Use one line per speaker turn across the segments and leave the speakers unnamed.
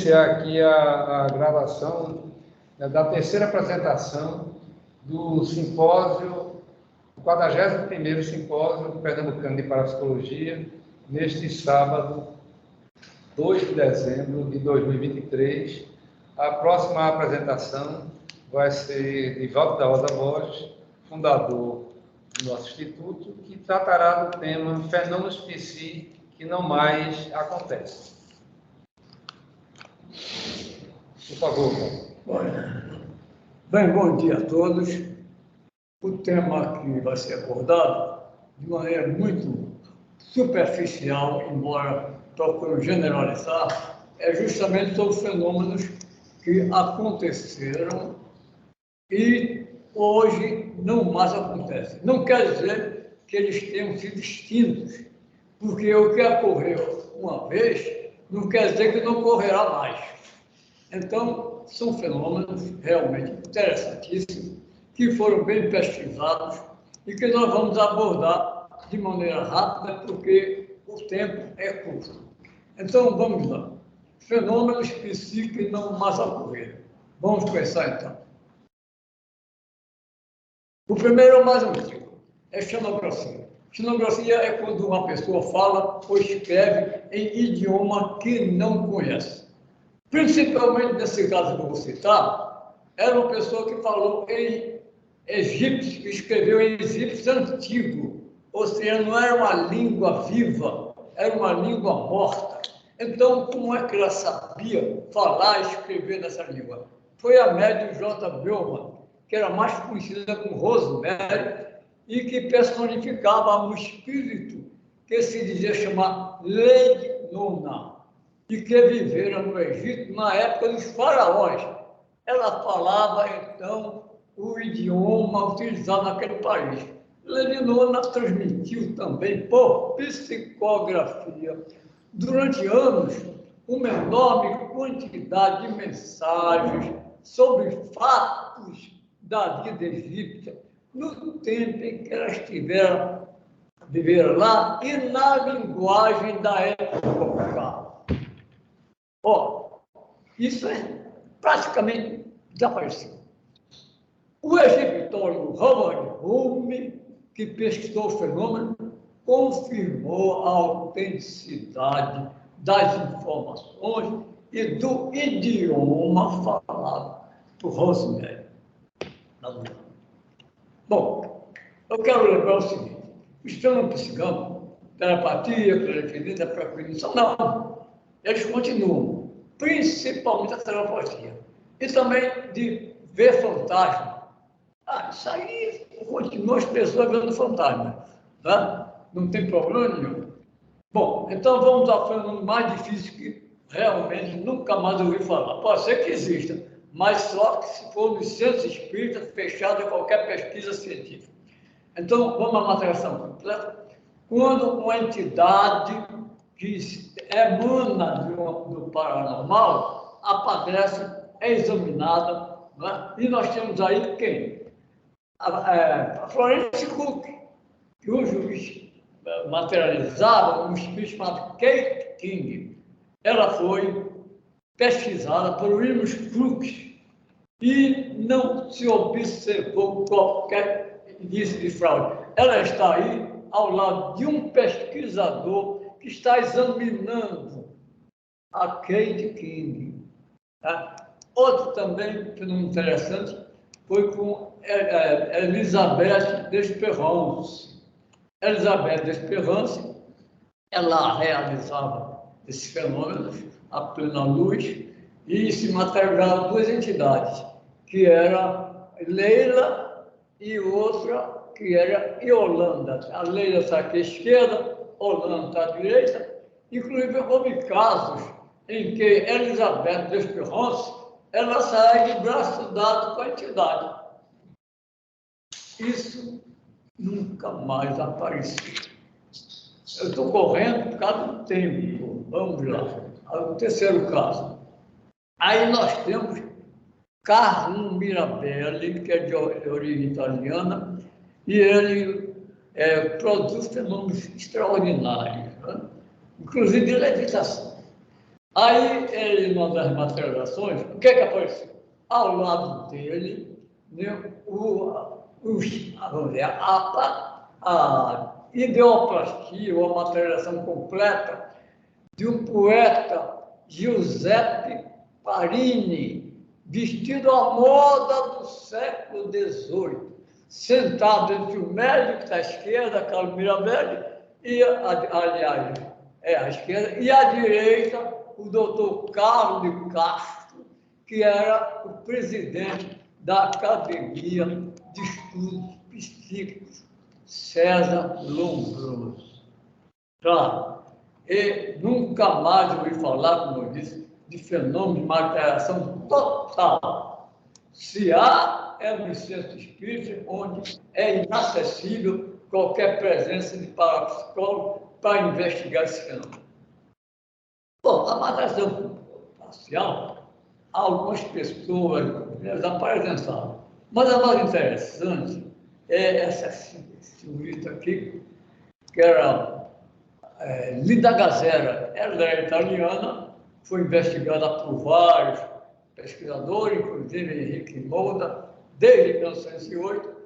iniciar aqui a gravação da terceira apresentação do simpósio, o 41º simpósio pernambucano de parapsicologia, neste sábado, 2 de dezembro de 2023. A próxima apresentação vai ser de Valdo da Rosa Borges, fundador do nosso instituto, que tratará do tema fenômenos psi que não mais acontecem. Por favor,
Bem, bom dia a todos. O tema que vai ser abordado de maneira muito superficial, embora procure generalizar, é justamente sobre fenômenos que aconteceram e hoje não mais acontecem. Não quer dizer que eles tenham sido extintos, porque o que ocorreu uma vez não quer dizer que não ocorrerá mais. Então, são fenômenos realmente interessantíssimos, que foram bem pesquisados e que nós vamos abordar de maneira rápida, porque o tempo é curto. Então, vamos lá. Fenômenos psíquicos não mais ocorreram. Vamos começar, então. O primeiro é o mais antigo, é xenografia. Xenografia é quando uma pessoa fala ou escreve em idioma que não conhece. Principalmente nesse caso que eu vou citar, era uma pessoa que falou em egípcio, que escreveu em egípcio antigo, ou seja, não era uma língua viva, era uma língua morta. Então, como é que ela sabia falar e escrever nessa língua? Foi a médium J. Bellman, que era mais conhecida como Rosemary, e que personificava um espírito que se dizia chamar Lady Nona, e que vivera no Egito na época dos faraós. Ela falava, então, o idioma utilizado naquele país. Lady Nona transmitiu também por psicografia, durante anos, uma enorme quantidade de mensagens sobre fatos da vida egípcia, no tempo em que elas viveram lá e na linguagem da época. Isso é praticamente desaparecido. O egiptólogo Howard Hume, que pesquisou o fenômeno, confirmou a autenticidade das informações e do idioma falado por Rosemary. Bom, eu quero lembrar o seguinte: os fenômenos psíquicos, telepatia, clarividência, premonição, não. Eles continuam, principalmente a telepatia. E também de ver fantasma. Isso aí continua as pessoas vendo fantasma. Tá? Não tem problema nenhum. Bom, então vamos ao fenômeno mais difícil que realmente nunca mais ouvi falar. Pode ser que exista, mas só que se for no centro espírita fechado em qualquer pesquisa científica. Então, vamos à materialização completa. Quando uma entidade que emana do paranormal aparece, é examinada, né? E nós temos aí quem? A Florence Cook, que o juiz materializava um espírito chamado Kate King. Ela foi pesquisada por William Crookes e não se observou qualquer indício de fraude. Ela está aí ao lado de um pesquisador que está examinando a Kate King. Tá? Outro também, fenômeno interessante, foi com Elizabeth Desperance. Elizabeth Desperance, ela realizava esses fenômenos a plena luz e se materializavam duas entidades, que era Leila e outra que era Yolanda. A Leila está aqui à esquerda, Yolanda está à direita. Inclusive, houve casos em que Elizabeth Desperance ela sai de braço dado com a entidade. Isso nunca mais apareceu. Eu estou correndo por causa do tempo. Vamos lá. O terceiro caso. Aí nós temos Carlo Mirabelli, que é de origem italiana, e ele produz fenômenos extraordinários, né? Inclusive de levitação. Aí, ele, numa das materializações, o que apareceu? Ao lado dele, né, vamos dizer, a ideoplastia, ou a materialização completa de um poeta, Giuseppe Parini, vestido à moda do século XVIII, sentado entre o médico da esquerda, Carlo Mirabelli, e, aliás, à esquerda, e à direita, o doutor Carlos de Castro, que era o presidente da Academia de Estudos Psíquicos, César Lombroso. Claro, e nunca mais ouvi falar, como eu disse, de fenômeno de materialização total. Se há, é no centro espírita, onde é inacessível qualquer presença de parapsicólogo para investigar esse fenômeno. Bom, a materialização parcial, algumas pessoas apresentaram. Mas a mais interessante é essa senhorita aqui, que era Linda Gazzera. Ela era italiana, foi investigada por vários pesquisadores, inclusive Henrique Moura, desde 1908,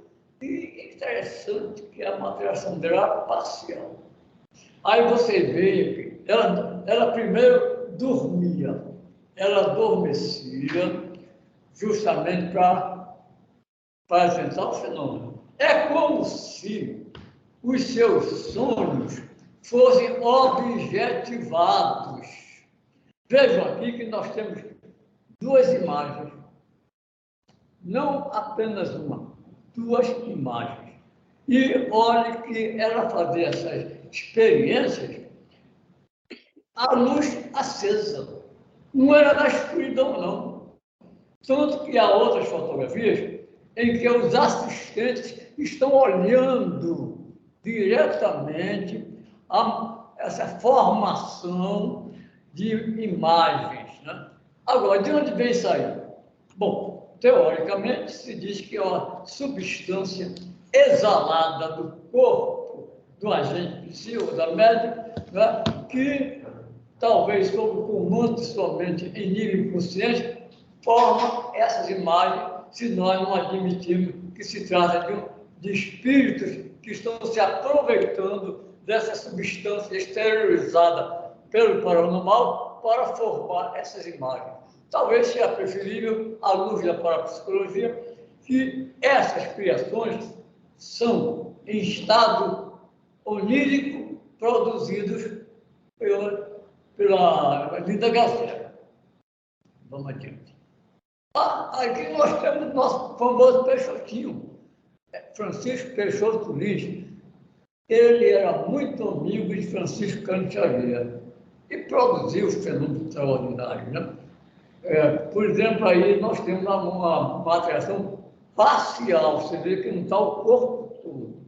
e é interessante que a materialização dela era parcial. Aí você vê que ela primeiro dormia, ela adormecia justamente para apresentar o fenômeno. É como se os seus sonhos fossem objetivados. Vejam aqui que nós temos duas imagens, não apenas uma, duas imagens. E olhe que ela fazia essas experiências à luz acesa. Não era na escuridão, não. Tanto que há outras fotografias em que os assistentes estão olhando diretamente essa formação de imagens. Né? Agora, de onde vem isso aí? Bom, teoricamente, se diz que é uma substância exalada do corpo do agente psíquico, da médica, né? Que talvez sob o comando de sua mente em nível inconsciente, forma essas imagens, se nós não admitirmos que se trata de espíritos que estão se aproveitando dessa substância exteriorizada pelo paranormal para formar essas imagens. Talvez seja preferível, à luz da parapsicologia, que essas criações são em estado onírico produzidos pela Linda Gazzera. Vamos adiante. Aqui nós temos o nosso famoso Peixotinho, Francisco Peixoto Lins. Ele era muito amigo de Francisco Cândido Xavier e produziu os fenômenos extraordinários. Né? Por exemplo, aí nós temos uma materialização parcial, você vê que não está o corpo todo.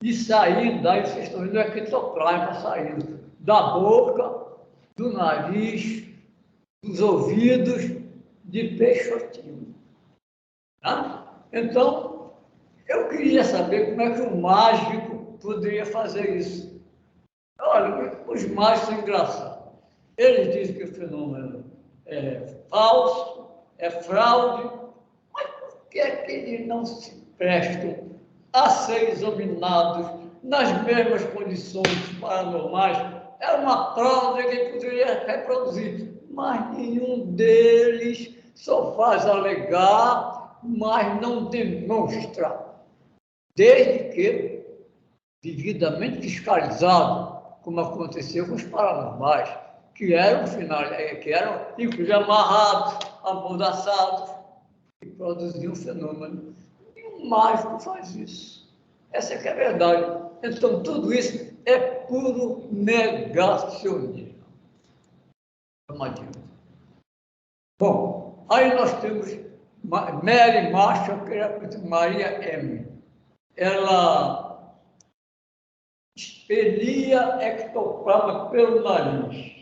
E saindo, daí vocês estão vendo o ectoplasma saindo da boca, do nariz, dos ouvidos de Peixotinho. Tá? Então, eu queria saber como é que um mágico poderia fazer isso. Olha, os mágicos são engraçados. Eles dizem que o fenômeno é falso, é fraude, mas por que é que eles não se prestam a ser examinados nas mesmas condições paranormais? É uma prova que ele poderia reproduzir, mas nenhum deles só faz alegar, mas não demonstra, desde que devidamente fiscalizado, como aconteceu com os paranormais, que eram inclusive amarrados, amordaçados, e produziam fenômeno. E um mágico faz isso. Essa é que é a verdade. Então, tudo isso é puro negacionismo. Vamos adiante. Bom, aí nós temos Mary Marshall, que era Maria M. Ela expelia ectoplasma pelo nariz.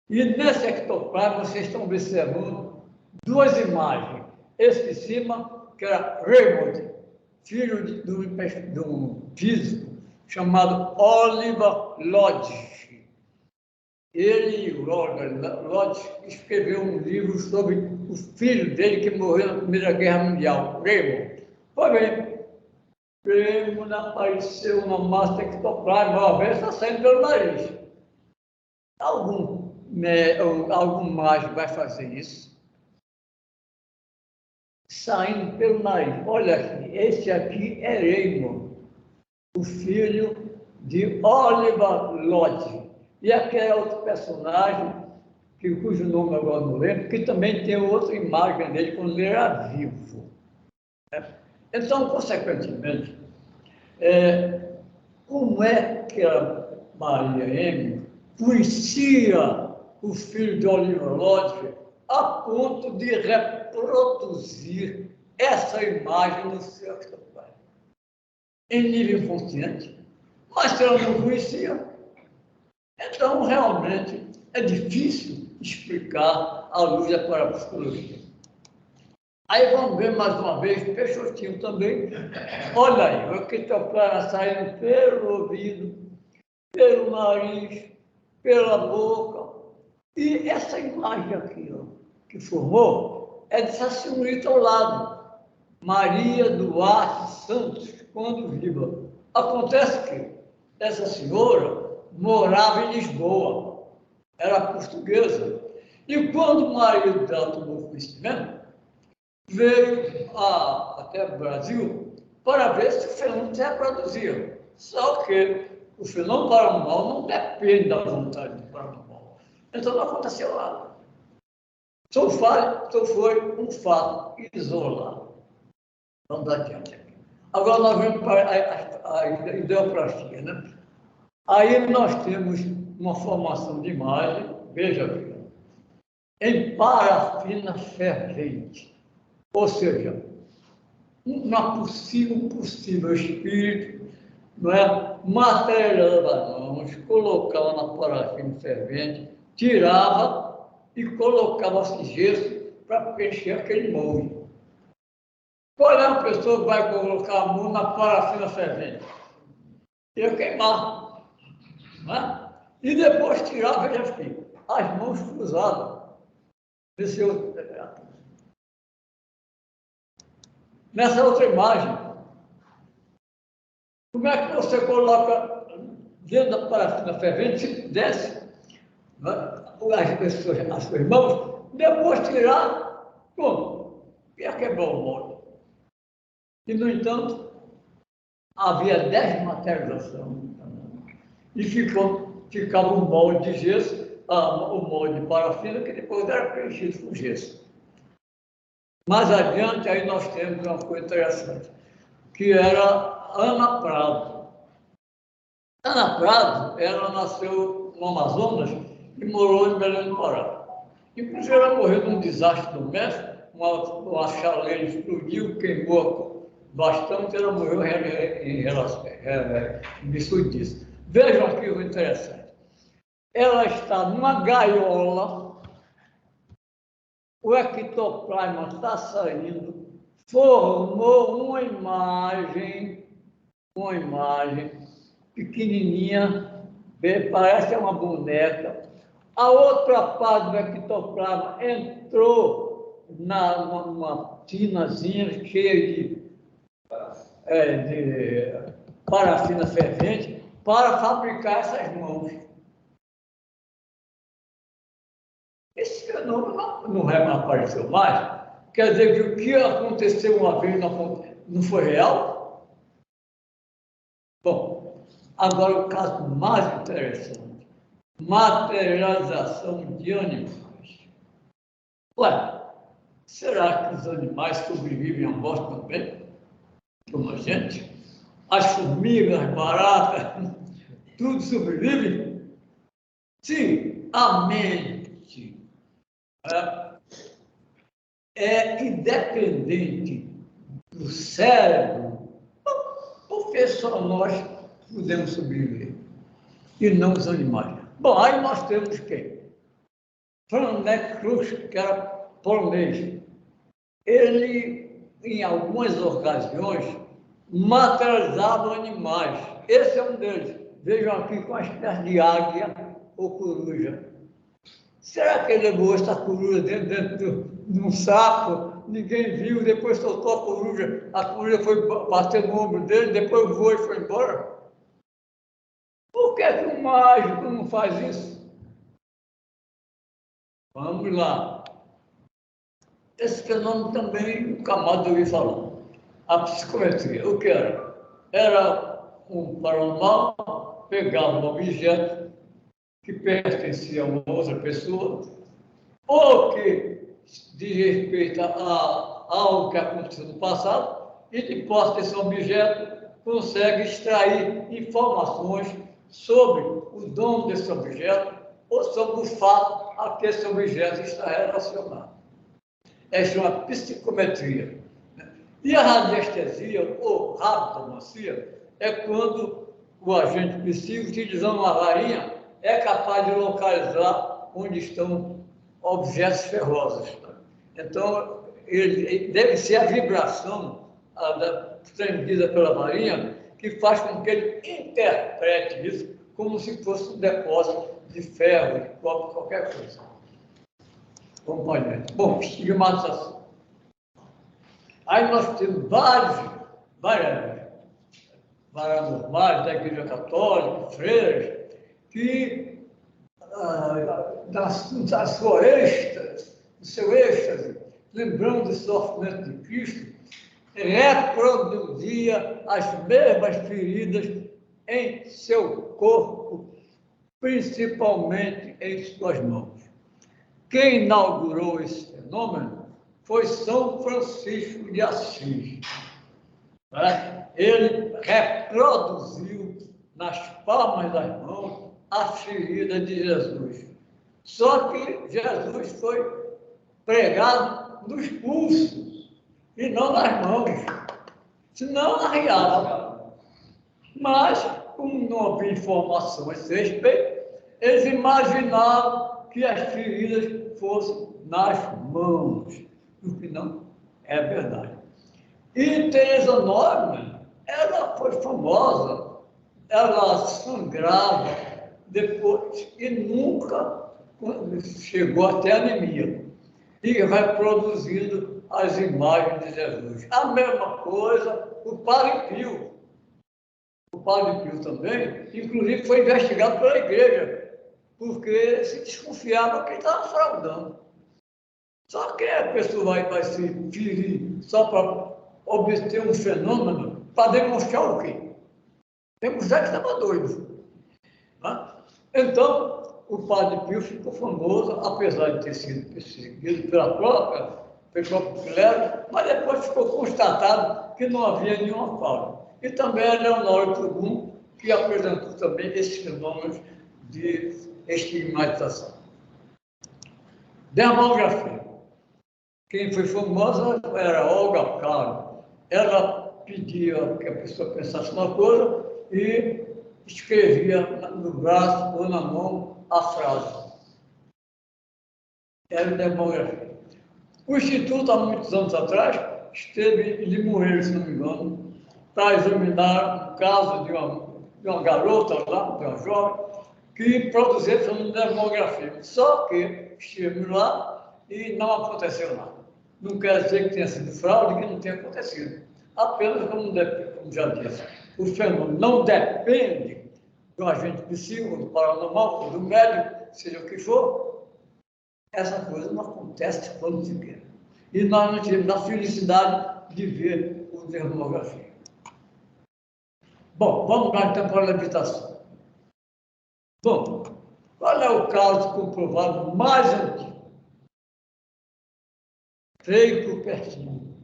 E nesse ectoplasma vocês estão observando duas imagens. Esse de cima, que era Raymond, filho de um físico chamado Oliver Lodge. ele e o Robert Lodge escreveu um livro sobre o filho dele que morreu na Primeira Guerra Mundial, Raymond. Pois bem, Raymond apareceu uma massa ectoplasma, uma vez está saindo pelo nariz. Algum mágico vai fazer isso? Saindo pelo nariz. Olha aqui, esse aqui é Raymond, o filho de Oliver Lodge. E aquele outro personagem, cujo nome agora não lembro, que também tem outra imagem dele quando ele era vivo. Então, consequentemente, como é que a Maria M conhecia o filho de Oliver Lodge a ponto de reproduzir essa imagem no seu ectoplasma? Em nível inconsciente. Mas se ela não conhecia, então realmente é difícil explicar à luz da parapsicologia. Aí vamos ver mais uma vez, Peixotinho também. Olha aí, o ectoplasma saindo pelo ouvido, pelo nariz, pela boca. E essa imagem aqui, ó, que formou, é dessa senhorita ao lado, Maria Duarte Santos, quando viva. Acontece que essa senhora morava em Lisboa, era portuguesa. E quando o marido dela tomou conhecimento, veio até o Brasil para ver se o fenômeno se reproduzia. Só que o fenômeno paranormal não depende da vontade do paranormal. Então não aconteceu nada. Só foi um fato isolado. Vamos adiante aqui. Agora nós vamos para a ideoplastia, né? Aí nós temos uma formação de imagem, veja aqui, em parafina fervente. Ou seja, um possível espírito, não é? Materializava as mãos, colocava na parafina fervente, tirava e colocava-se gesso para preencher aquele molde. Qual é a pessoa que vai colocar a mão na parafina fervente? Ia queimar. Né? E depois tirar, veja aqui, as mãos cruzadas. Nessa outra imagem, como é que você coloca dentro da parafina fervente, se desce, né? as suas mãos, depois tirar, pronto, ia quebrar o molde. E, no entanto, havia desmaterialização e ficava um molde de gesso, o molde de parafina, que depois era preenchido com gesso. Mais adiante, aí nós temos uma coisa interessante, que era Ana Prado. Ana Prado, ela nasceu no Amazonas e morou em Belém do Pará. Inclusive, ela morreu num desastre doméstico, uma chaleira explodiu, queimou bastante, ela morreu em virtude disso. Vejam aqui o interessante. Ela está numa gaiola, o ectoplasma está saindo, formou uma imagem pequenininha, parece uma boneca. A outra parte do ectoplasma entrou numa tinazinha cheia de parafina fervente para fabricar essas mãos. Esse fenômeno não apareceu mais. Quer dizer que o que aconteceu uma vez não foi real? Bom, agora o caso mais interessante. Materialização de animais. Ué, será que os animais sobrevivem à morte também? Como a gente? As formigas, as baratas, tudo sobrevive? Sim, a mente é independente do cérebro, porque só nós podemos sobreviver, e não os animais. Bom, aí nós temos quem? Franek Cruz, que era polonês. Ele, em algumas ocasiões, materializava animais. Esse é um deles. Vejam aqui com a espécie de águia, ou coruja. Será que ele levou essa coruja dentro de um saco? Ninguém viu, depois soltou a coruja foi bater no ombro dele, depois voou e foi embora? Por que um mágico não faz isso? Vamos lá. Esse fenômeno também nunca mais ouvi falar. A psicometria, o que era? Era um paranormal, pegava um objeto que pertencia a uma outra pessoa, ou que diz respeito a algo que aconteceu no passado, e de posse desse objeto consegue extrair informações sobre o dono desse objeto ou sobre o fato a que esse objeto está relacionado. É chamada psicometria. E a radiestesia, ou rabdomancia, é quando o agente psíquico, utilizando uma varinha, é capaz de localizar onde estão objetos ferrosos. Então, deve ser a vibração transmitida pela varinha que faz com que ele interprete isso como se fosse um depósito de ferro, de cobre, qualquer coisa. Companheiro. Bom, estigmatização. Aí nós temos várias normais da Igreja Católica, freiras, que na sua êxtase, no seu êxtase, lembrando do sofrimento de Cristo, reproduzia as mesmas feridas em seu corpo, principalmente em suas mãos. Quem inaugurou esse fenômeno foi São Francisco de Assis. Ele reproduziu nas palmas das mãos a ferida de Jesus. Só que Jesus foi pregado nos pulsos e não nas mãos, senão arriava. Mas, como não havia informação a esse respeito, eles imaginavam que as feridas fossem nas mãos, o que não é verdade. E Teresa Neumann, ela foi famosa, ela sangrava depois e nunca chegou até a anemia. E vai produzindo as imagens de Jesus. A mesma coisa o Padre Pio. O Padre Pio também, inclusive, foi investigado pela igreja, porque se desconfiava que ele estava fraudando. Só que a pessoa vai se ferir só para obter um fenômeno, para demonstrar o quê? Demonstrar que estava doido. Então, o Padre Pio ficou famoso, apesar de ter sido perseguido pela própria clero, mas depois ficou constatado que não havia nenhuma falha. E também a Leonora Tubum, que apresentou também esses fenômenos de estigmatização. Demografia. Quem foi famosa era Olga Caro. Ela pedia que a pessoa pensasse uma coisa e escrevia no braço ou na mão a frase. Era demografia. O Instituto, há muitos anos atrás, esteve em Limoeiro, se não me engano, para examinar o caso de uma garota lá, de uma jovem, que produzia fenômeno de demografia. Só que estivemos lá e não aconteceu nada. Não quer dizer que tenha sido fraude, que não tenha acontecido. Apenas, como já disse, o fenômeno não depende do agente psíquico, do paranormal, do médium, seja o que for. Essa coisa não acontece quando se quer. E nós não tivemos a felicidade de ver o demografia. Bom, vamos lá então para a levitação. Bom, qual é o caso comprovado mais antigo? Frei Cupertino,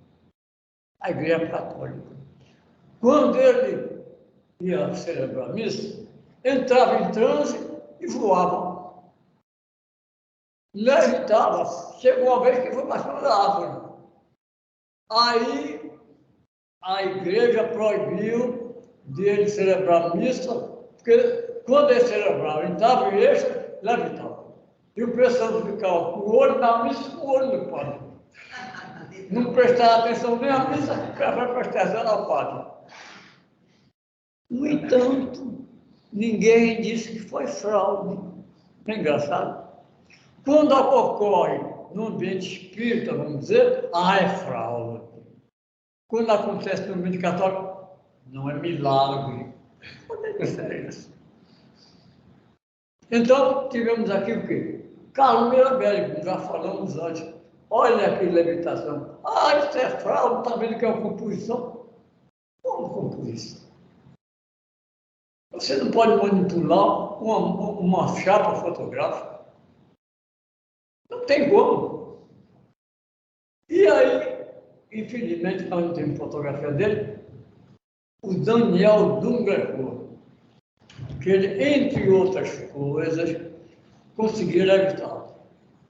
a Igreja Católica. Quando ele ia celebrar a missa, entrava em transe e voava. Levitava. Chegou uma vez que foi para cima da árvore. Aí a igreja proibiu de ele celebrar a missa, porque quando ele celebrava, entrava em eixo, levitava. E o pessoal ficava com o olho na missa e com o olho no padre. Não prestava atenção nem à missa, para prestar atenção ao padre. No entanto, ninguém disse que foi fraude. É engraçado. Quando ocorre no ambiente espírita, vamos dizer, é fraude. Quando acontece no ambiente católico, não é milagre. Qual é a diferença? Então, tivemos aqui o quê? Carlos Mirabelli, como já falamos antes. Olha que levitação. Isso é fraude, está vendo que é uma composição? Como composição? Você não pode manipular uma chapa fotográfica. Não tem como. E aí, infelizmente, nós não temos fotografia dele, o Daniel Dungler, que ele, entre outras coisas, conseguiu evitar.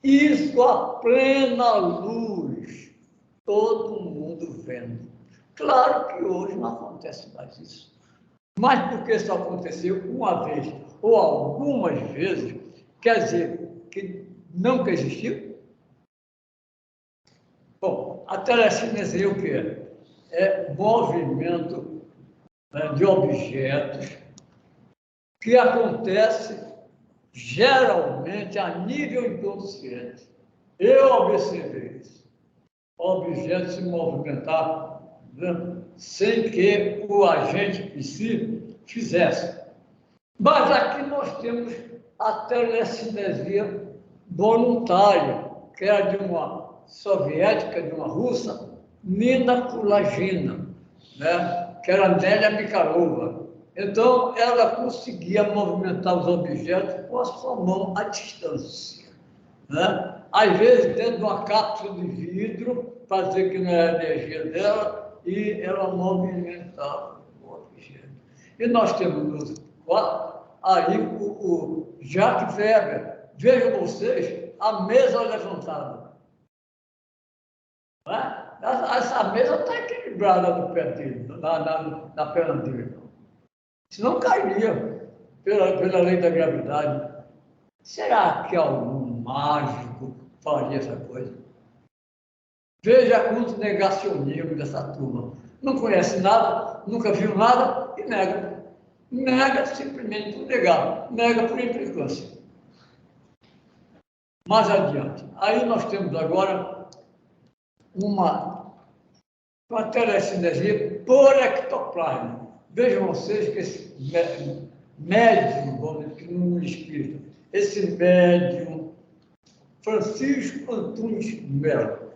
Isso a plena luz, todo mundo vendo. Claro que hoje não acontece mais isso. Mas porque isso aconteceu uma vez ou algumas vezes, quer dizer que nunca existiu? Bom, a telecinesia o que é? É movimento, né, de objetos que acontece geralmente a nível inconsciente. Eu observei isso. Objetos se movimentar, né, sem que o agente em si fizesse. Mas aqui nós temos a telecinesia voluntária, que era de uma soviética, de uma russa, Nina Kulagina, né? Que era Nélia Mikhailova. Então, ela conseguia movimentar os objetos com a sua mão à distância, né? Às vezes dentro de uma cápsula de vidro, para dizer que não era a energia dela, e ela movimentava o objeto. E nós temos aí o Jacques Weber. Vejam vocês, a mesa levantada. Né? Essa mesa está equilibrada no pé dele, na perna dele. Senão cairia pela lei da gravidade. Será que algum mágico faria essa coisa? Veja quantos negacionismos dessa turma. Não conhece nada, nunca viu nada e nega. Nega simplesmente por negar, nega por implicância. Mais adiante. Aí nós temos agora uma telecinesia por ectoplasma. Vejam vocês que esse médium, vamos dizer, que no espírito, esse médium Francisco Antunes Melo.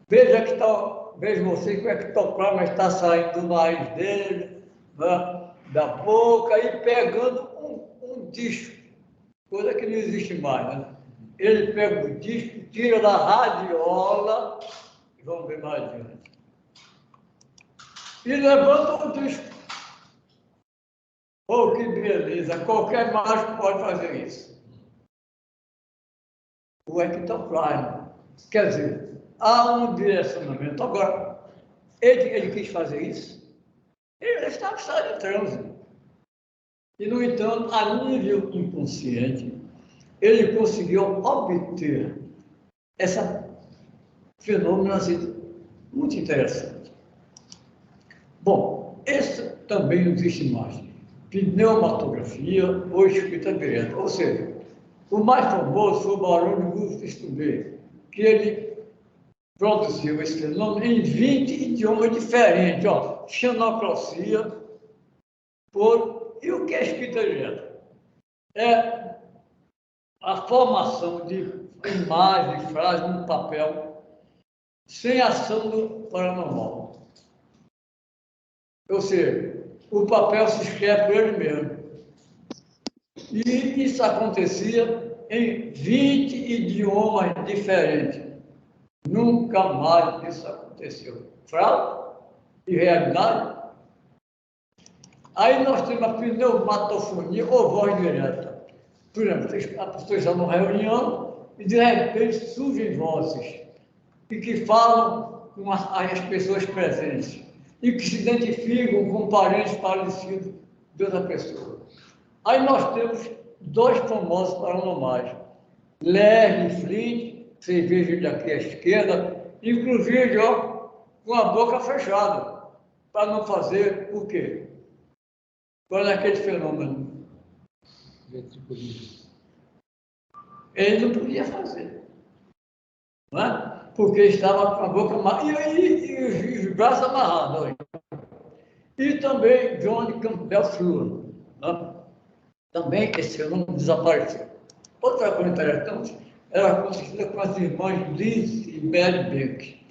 Vejam vocês que o ectoplasma está saindo do nariz dele, né, da boca e pegando um disco, coisa que não existe mais, né? Ele pega o disco, tira da radiola, vamos ver mais adiante, e levanta o disco. Oh, que beleza! Qualquer mágico pode fazer isso. O ectoplasma. Quer dizer, há um direcionamento. Agora, ele quis fazer isso? Ele estava em transe. E, no entanto, a nível inconsciente, ele conseguiu obter esse fenômeno assim, muito interessante. Bom, esse também não existe mais. Pneumatografia ou escrita direta. Ou seja, o mais famoso foi o Barão de Gustav, que ele produziu esse fenômeno em 20 idiomas diferentes. Xenocracia, e o que é escrita direta? É a formação de imagens, frases no papel, sem ação do paranormal. Ou seja, o papel se escreve por ele mesmo. E isso acontecia em 20 idiomas diferentes. Nunca mais isso aconteceu. Fraude e realidade. Aí nós temos a pneumatofonia ou voz direta. Por exemplo, a pessoa está numa reunião e de repente surgem vozes e que falam com as pessoas presentes e que se identificam com parentes falecidos de outra pessoa. Aí nós temos dois famosos paranormais, Larry Flint, vocês vejam aqui à esquerda, inclusive com a boca fechada, para não fazer o quê? Qual é aquele fenômeno? ele não podia fazer. Não é? Porque estava com a boca amarrada e os braços amarrados. E também John Campbell Fleur. Né? Também esse nome desapareceu. Outra coisa interessante, era conhecida com as irmãs Liz e Mary Beck.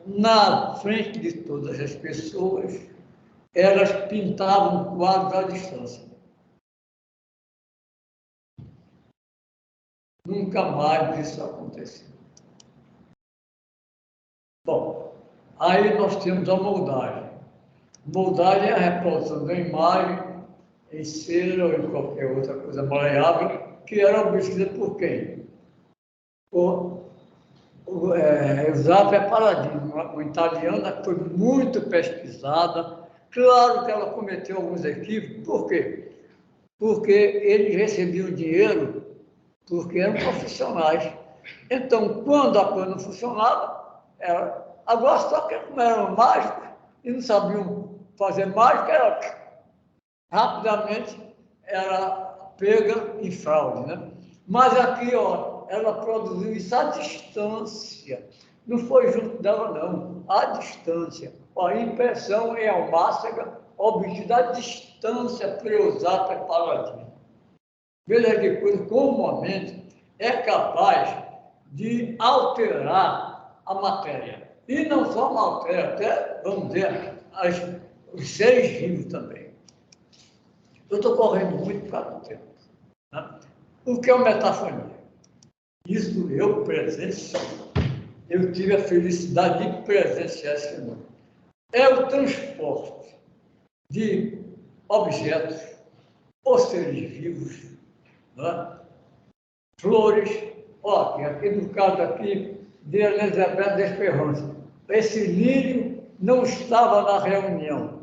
Na frente de todas as pessoas, elas pintavam quadros à distância. Nunca mais isso aconteceu. Bom, aí nós temos a moldagem. Moldagem é a reprodução da imagem em cera ou em qualquer outra coisa maleável, que era obedecida por quem? Eusapia Paladino, uma italiana que foi muito pesquisada. Claro que ela cometeu alguns equívocos. Por quê? Porque eles recebiam dinheiro porque eram profissionais. Então, quando a coisa não funcionava, agora só que como eram mágicos e não sabiam fazer mágica, rapidamente era pega em fraude, né? Mas aqui, ó, ela produziu isso à distância. Não foi junto dela, não. À distância. Ó, a impressão em almácega obtida à distância por Eusapia Paladino. Veja que coisa, como a mente é capaz de alterar a matéria. E não só a matéria, até, vamos dizer, os seres vivos também. Eu estou correndo muito por causa do tempo. Né? O que é uma metafonia? Isso eu presencio. Eu tive a felicidade de presenciar esse fenômeno. É o transporte de objetos ou seres vivos, né? Flores, ó, aqui no caso aqui de Elizabeth Desperrance, esse lírio não estava na reunião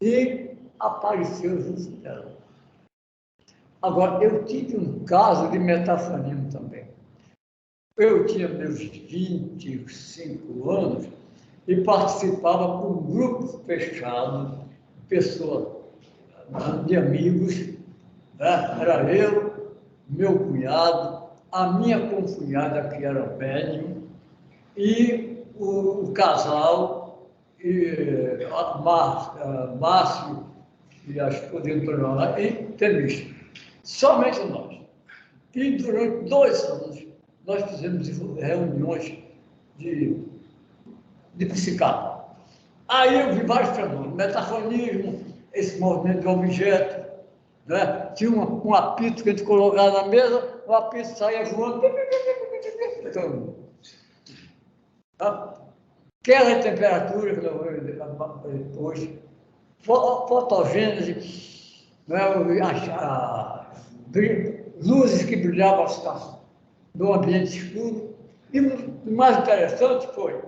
e apareceu junto dela. Agora, eu tive um caso de metafonismo também. Eu tinha meus 25 anos e participava com um grupo fechado, pessoas, de amigos, né? Era eu, meu cunhado, a minha concunhada, que era médium, e o casal, e Márcio e a esposa de Antônio e Temista. Somente nós. E durante 2 anos, nós fizemos reuniões de psiquiatra. Aí eu vi vários fenômenos, metafonismo, esse movimento de objeto, né? Tinha um apito que a gente colocava na mesa, o apito saía voando. Aquela temperatura que eu vou depois, fotogênese, né? Luzes que brilhavam no ambiente escuro. E o mais interessante foi,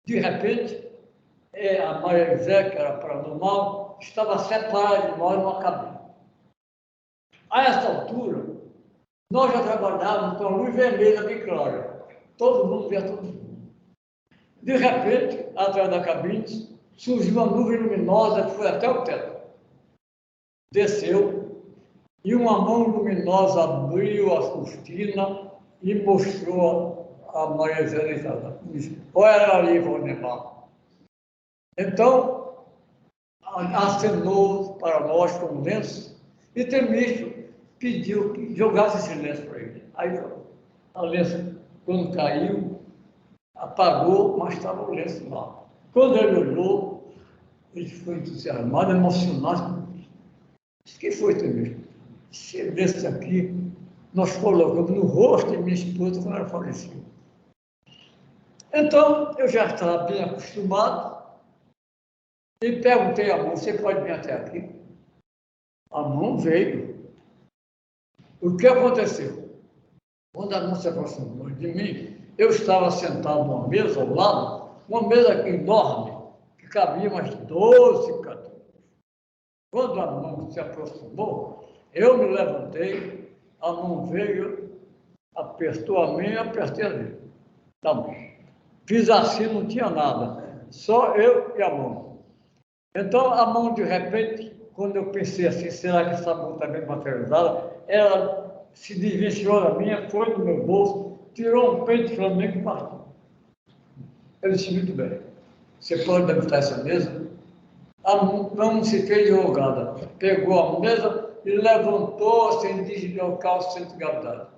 de repente, a Maria José, que era paranormal, estava separada de nós numa cabine. A essa altura, nós já trabalhávamos com a luz vermelha bem clara. Todo mundo via todo mundo. De repente, atrás da cabine, surgiu uma nuvem luminosa que foi até o teto. Desceu, e uma mão luminosa abriu a cortina e mostrou a Maria Elizabeth. Olha ela ali, Valdemar. Então, acenou para nós com um lenço e Temístio pediu que jogasse esse lenço para ele. Aí a lenço, quando caiu, apagou, mas estava o lenço lá. Quando ele olhou, ele ficou entusiasmado, emocionado. O que foi, Temístio? Esse lenço aqui, nós colocamos no rosto de minha esposa quando ela faleceu. Então, eu já estava bem acostumado e perguntei à mão, você pode vir até aqui? A mão veio. O que aconteceu? Quando a mão se aproximou de mim, eu estava sentado numa mesa ao lado, uma mesa enorme, que cabia umas 12 cadeiras. Quando a mão se aproximou, eu me levantei, a mão veio, apertou a minha e apertei a dele. Tá bom. Fiz assim, não tinha nada, só eu e a mão. Então, a mão, de repente, quando eu pensei assim, será que essa mão está bem materializada? ela se desvencilhou da minha, foi no meu bolso, tirou um peito de Flamengo e partiu. Eu disse, muito bem, você pode debutar essa mesa? Não se fez de rogada. Pegou a mesa e levantou sem deslocar o centro de gravidade.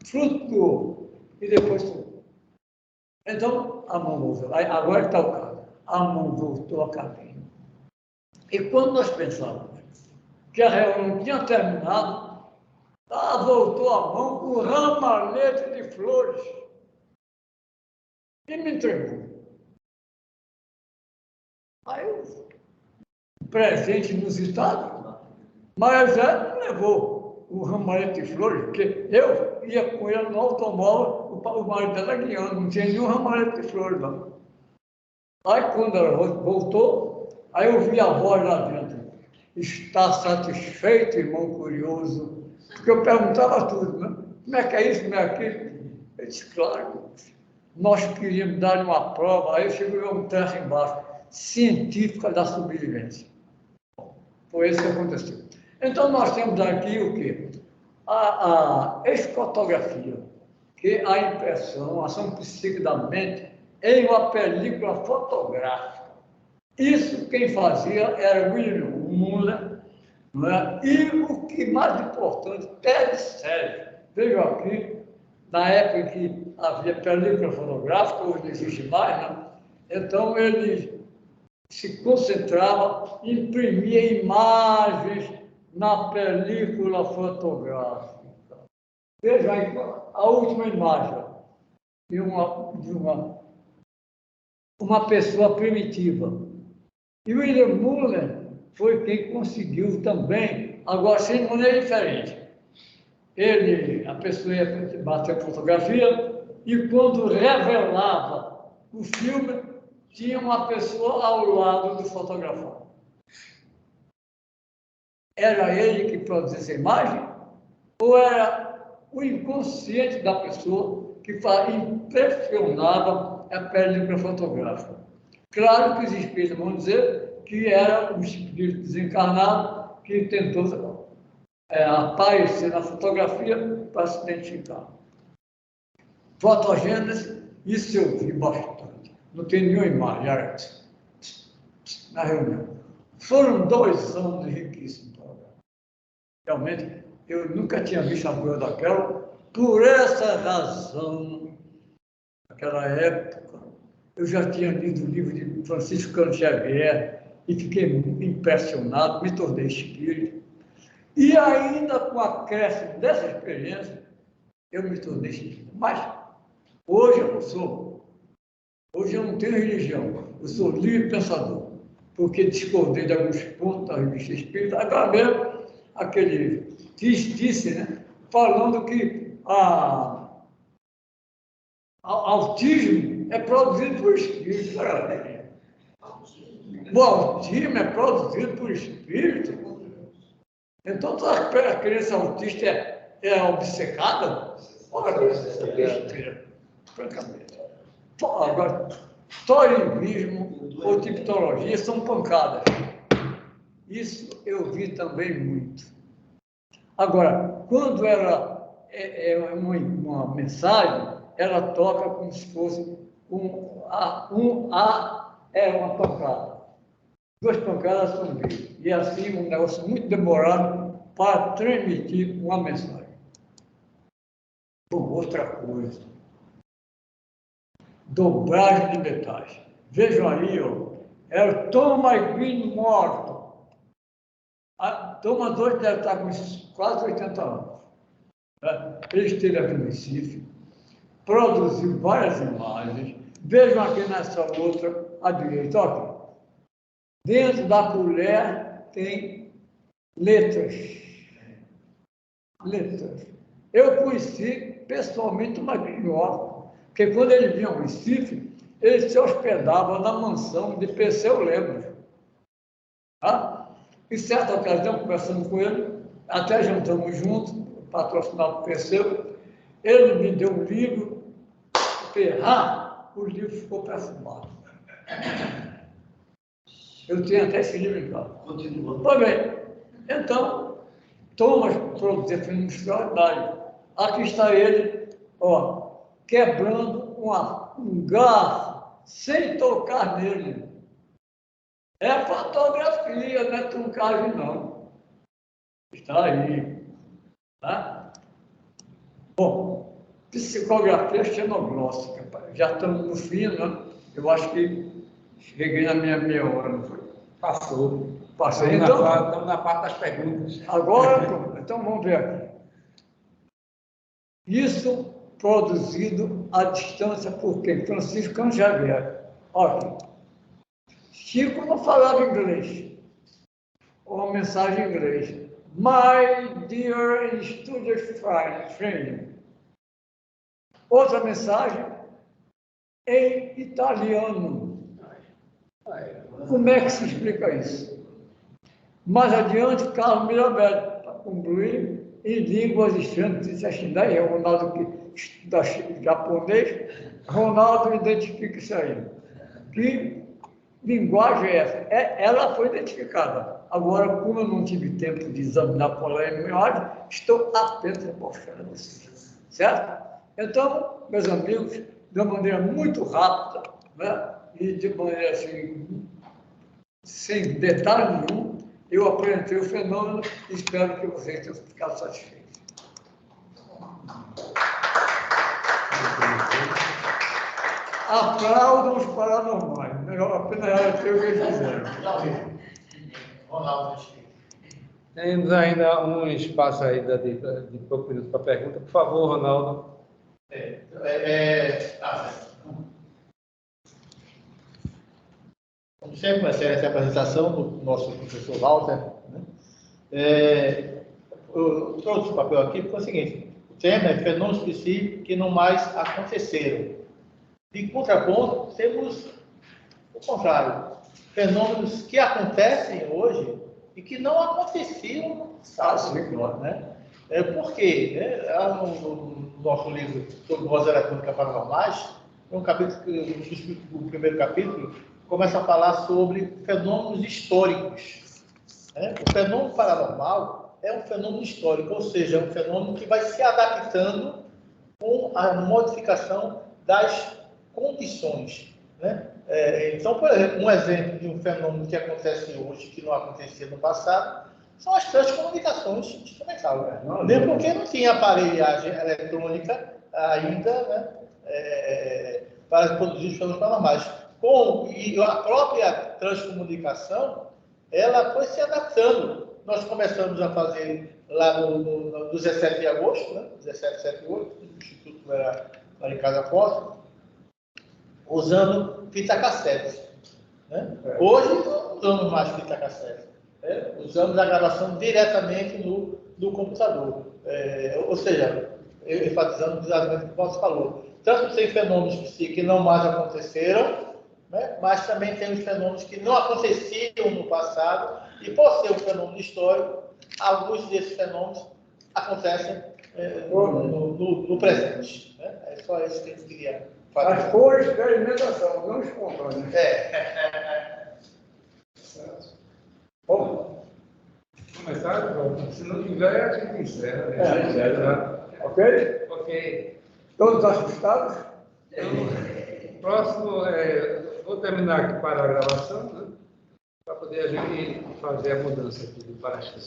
Flutuou e depois subiu. Então, a mão voltou. Agora está o caso. A mão voltou a cabine. E quando nós pensávamos que a reunião tinha terminado, voltou a mão com o ramalhete de flores e me entregou. Aí um presente inusitado, mas ela levou o ramalhete de flores, porque eu ia com ele no automóvel, o marido dela guiando, não tinha nenhum ramalhete de flores lá. Aí quando ela voltou, aí eu vi a voz lá dentro. Está satisfeito, irmão curioso? Porque eu perguntava tudo, né? Como é que é isso, como é aquilo? Eu disse, claro, nós queríamos dar uma prova, aí chegou um trecho embaixo, científica da sobrevivência. Foi isso que aconteceu. Então, nós temos aqui o quê? A esfotografia, que é a impressão, a ação psíquica da mente em uma película fotográfica. Isso quem fazia era William Muller, não é? E o que mais importante, Ted Sérgio. Veio aqui, na época em que havia película fotográfica, hoje não existe mais, né? Então ele se concentrava, imprimia imagens na película fotográfica. Veja aí a última imagem de uma pessoa primitiva. E William Muller foi quem conseguiu também, agora sem maneira diferente. A pessoa ia bater a fotografia e quando revelava o filme, tinha uma pessoa ao lado do fotografado. Era ele que produzia essa imagem ou era o inconsciente da pessoa que impressionava a película fotográfica? Claro que os espíritos vão dizer que era um espírito desencarnado que tentou aparecer na fotografia para se identificar. Fotogênese, isso eu vi bastante. Não tem nenhuma imagem, era na reunião. Foram 2 anos riquíssimos. Realmente, eu nunca tinha visto a coisa daquela. Por essa razão, naquela época, eu já tinha lido o livro de Francisco Cândido Xavier e fiquei impressionado, me tornei espírita. E ainda com o acréscimo dessa experiência, eu me tornei espírita. Mas hoje eu não sou. Hoje eu não tenho religião. Eu sou livre pensador, porque discordei de alguns pontos da revista espírita. Agora mesmo, aquele disse, né, falando que autismo é produzido por espírito. O autismo é produzido por espírito. Então, a criança autista é obcecada? Olha, essa besteira, francamente. Agora, torivismo ou tipologia são pancadas. Isso eu vi também muito. Agora, quando ela uma mensagem, ela toca como se fosse uma pancada. 2 pancadas são 10. E assim, um negócio muito demorado para transmitir uma mensagem. Bom, outra coisa. Dobragem de metais. Vejam aí, é o Thomas Green morto. Thomas hoje deve estar com quase 80 anos. Ele esteve aqui no Recife, produziu várias imagens. Vejam aqui nessa outra, à direita, aqui. Dentro da colher tem letras. Letras. Eu conheci pessoalmente o Magrinho Horta, porque quando ele vinha ao Recife, ele se hospedava na mansão de Perseu Lemos. Tá? Em certa ocasião, conversando com ele, até jantamos juntos, patrocinado por Perseu, ele me deu um livro, o livro ficou perfumado. Eu tenho até esse livro em casa. Continuando. Pois bem, então, Thomas produzia fenômenos extraordinários. Aqui está ele, ó, quebrando um garfo sem tocar nele. É fotografia, não é truncagem, não. Está aí. Tá? Bom, psicografia xenoglóssica. Já estamos no fim, né? Eu acho que cheguei na minha meia hora, não foi?
Passou.
Passou.
Estamos na parte das perguntas.
Agora, então vamos ver aqui. Isso produzido à distância por quem? Francisco Cândido Xavier. Olha aqui. Chico não falava inglês. Uma mensagem em inglês. My dear student friend. Outra mensagem em italiano. Como é que se explica isso? Mais adiante, Carlos Mirabel, para concluir, em línguas estranhas, isso é chinês, é o Ronaldo que estuda japonês, Ronaldo identifica isso aí. Que linguagem é essa? Ela foi identificada. Agora, como eu não tive tempo de examinar qual é a linguagem, estou apenas a mostrar a vocês. Certo? Então, meus amigos, de uma maneira muito rápida, né? E de maneira assim, sem detalhe nenhum, eu apresentei o fenômeno e espero que vocês tenham ficado satisfeitos. Aplaudam os paranormais. Apenas era o que eles fizeram.
Ronaldo.
Temos ainda um espaço aí de poucos minutos para pergunta. Por favor, Ronaldo.
Como sempre, vai ser essa apresentação do nosso professor Walter. Né? Eu trouxe o papel aqui porque é o seguinte: o tema é fenômenos específicos que não mais aconteceram. De contraponto, temos o contrário, fenômenos que acontecem hoje e que não aconteciam no passado. Né? Por quê? No nosso livro sobre vozes eletrônicas paranormais, tem um capítulo, o primeiro capítulo, começa a falar sobre fenômenos históricos. Né? O fenômeno paranormal é um fenômeno histórico, ou seja, é um fenômeno que vai se adaptando com a modificação das condições. Né? Então, por exemplo, um exemplo de um fenômeno que acontece hoje, que não acontecia no passado, são as transcomunicações instrumentais. Né? Mesmo porque não tinha aparelhagem eletrônica ainda, né? Para produzir os fenômenos paranormais. E a própria transcomunicação, ela foi se adaptando. Nós começamos a fazer lá no 17 de agosto, né? 1778, o Instituto era lá em Casa Forte, usando fita cassete. Né? Hoje não usamos mais fita cassete. Usamos a gravação diretamente no computador. Ou seja, enfatizando exatamente o que você falou. Tanto tem fenômenos que não mais aconteceram, né? Mas também tem os fenômenos que não aconteciam no passado, e por ser um fenômeno histórico, alguns desses fenômenos acontecem no presente. Né? É só isso que eu queria fazer.
Mas por experimentação, não espontânea. Bom,
Começar? Se não tiver, a gente encerra.
Ok?
Ok.
Todos assustados?
Então, próximo, vou terminar aqui para a gravação, né? Para poder a gente fazer a mudança aqui do para-choque.